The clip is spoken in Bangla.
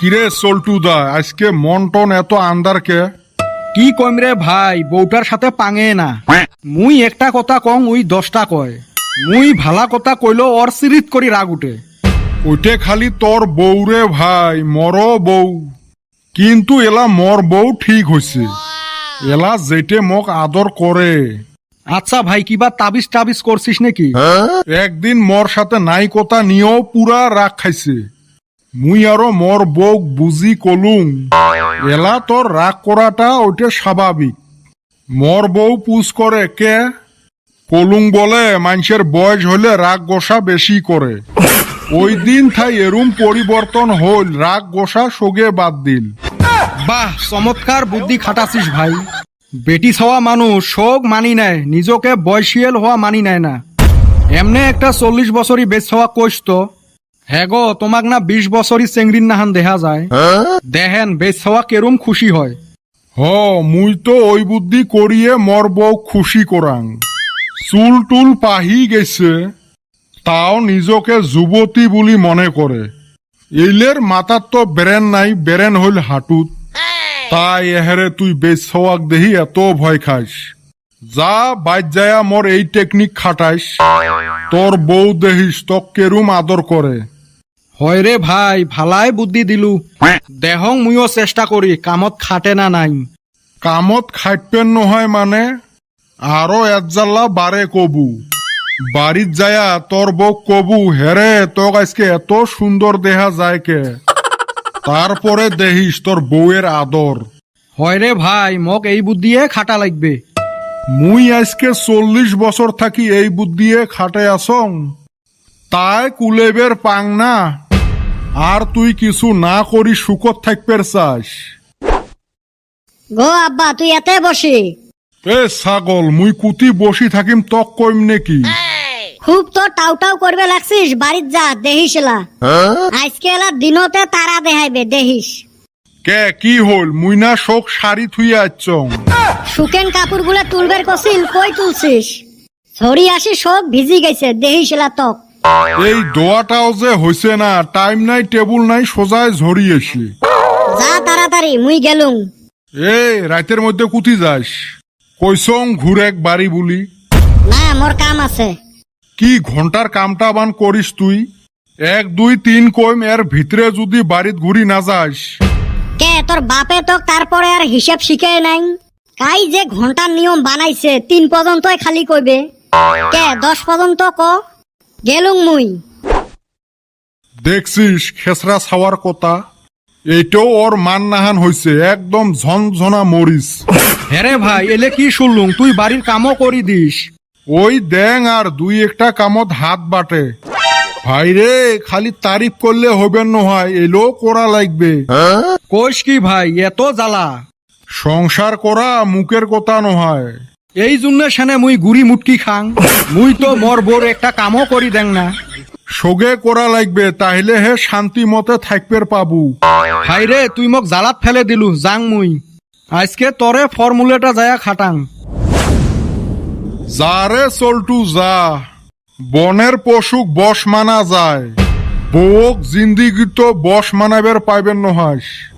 কিরে সল্টু দা, আজকে মন টন এত আন্দার কে? কি কইম রে ভাই, বউটার সাথে পাঙে না। মুই একটা কথা কং, উই 10টা কয়। মুই ভালা কথা কইলো ওর সিরিত করি রাগ উঠে। ওইটে খালি তোর বউ রে ভাই, মর বউ। কিন্তু এলা মর বউ ঠিক হইছে। এলা যেটে মোক আদর করে। আচ্ছা ভাই, কিবা তাবিজ টাবিজ করছিস নাকি? একদিন মোর সাথে নাই কথা নিয়েও পুরা রাগ খাইছে। মুই আরো মোর বউ বুঝি কলুম, এলা তোর রাগ করাটা ওইটা স্বাভাবিক। মোর বউ পুজ করে কে কলুং বলে মানুষের বয়স হলে রাগ গোসা বেশি করে। ওই দিন থাই এরুম পরিবর্তন হল, রাগ গোসা সোগে বাদ দিল। বাহ, চমৎকার বুদ্ধি খাটাছিস ভাই। বেটি ছাওয়া মানুষ শোক মানি নেয়, নিজকে বয়সিয়াল হওয়া মানি নেয় না। এমনে একটা 40 বছরই বেচ হওয়া কইস তো। হ্যাঁ গো, তোমাক না 20 বছরই চেংড়ির নাহান দেখা যায়। দেখেন বেচ হওয়া কেরম খুশি হয়। মুই তো ওই বুদ্ধি করিয়ে মর বউ খুশি করাং। চুল টুল পাহি গেছে, তাও নিজকে যুবতী বলি মনে করে। এইলের মাথার তো বেরেন নাই, বেরেন হইল হাঁটুত। তাই এহেরে তুই বেচ হওয়াক দেহি এত ভয় খাস। যা বাইর যায়া মোর এই টেকনিক খাটাইস, তোর বউ দেহিস তক কেরুম আদর করে। হয় রে ভাই, ভালাই বুদ্ধি দিলু। দেহং মুইও চেষ্টা করি, কামত খাটে না নাই। কামত খাইপেন নহয় মানে আরো একজাল্লা বারে কবু। বাড়িত যায়া তোর বউ কবু, হেরে তোক আজকে এত সুন্দর দেহা যায় কে। তারপরে দেহিস তোর বউয়ের আদর। হয় রে ভাই, মোক এই বুদ্ধিয়ে খাটা লাগবে। মুই আজকে 40 বছর থাকি এই বুদ্ধিয়ে খাটে আসং, তাই কুলেবের পাং না। আর তুই কিছু না করি সুখত থাকপের চাস। গো আব্বা, তুই এতে বসি। এ ছাগল, মুই কুতি বসি থাকিম তক কইম নেকি? খুব তো টাউ টাউ করবে লাগছিস, বাড়িত যা দেহিস এলা। আজকে এলা দিনতে তারা দেখাইবে দেহিস। কে কি হল? মুই না শোক শাড়ি থুই আচ্ছং। শুকেন কাপড় গুলা তুলবের কছিল, কই তুলছিস? ছড়ি আসি সব ভিজি গেছে, দেহিস এলা তক। এই দোয়াটাও যে হইছে না, টাইম নাই টেবুল নাই, সোজায় ঝরিয়েছি। যা তাড়াতাড়ি, মুই গেলুম। রাতের মধ্যে কুতি যাস? কইসং ঘুরেক বাড়ি বুলি। না, মোর কাম আছে। কি ঘন্টার কামটা বান করিস তুই? 1 2 3 কইম, এর ভিতরে যদি বাড়িত ঘুরি না যাস। কে তোর বাপে তোক তারপরে আর হিসাব শিখে নাই? কাই যে ঘন্টার নিয়ম বানাইছে, 3 পর্যন্তই খালি কইবে। কে 10 পর্যন্ত ক। গেলুম মুই। দেখছিস খেসরা ছাওয়ার কথা? এইটাও ওর মান নাহান হইছে, একদম ঝনঝনা মরিস। হ্যাঁ ভাই, এলে কি শুনলুম তুই বাড়ির কামও করি দিস। ওই দেং আর 2 একটা কামত হাত বাটে। ভাই রে, খালি তারিফ করলে হবেন নহয়, এলো করা লাগবে। কইস কি ভাই, এত জ্বালা? সংসার করা মুখের কথা নহয়। এই জন্য সেনে মুই গুড়ি মুটকি খাং। মুই তো মোর বোর একটা কামও করি দেং না। সোগে করা লাগবে, তাহলে হে শান্তি মতে থাকবের পাবু। ভাই রে, তুই মোক জ্বালাত ফেলে দিলু, যাং মুই। আজকে তরে ফর্মুলাটা যায়া খাটাং। যা রে চল্টু যা, বনের পশুক বশ মানা যায়, বউক জিন্দিগি তো বশ মানাবের পাইবেন নহয়।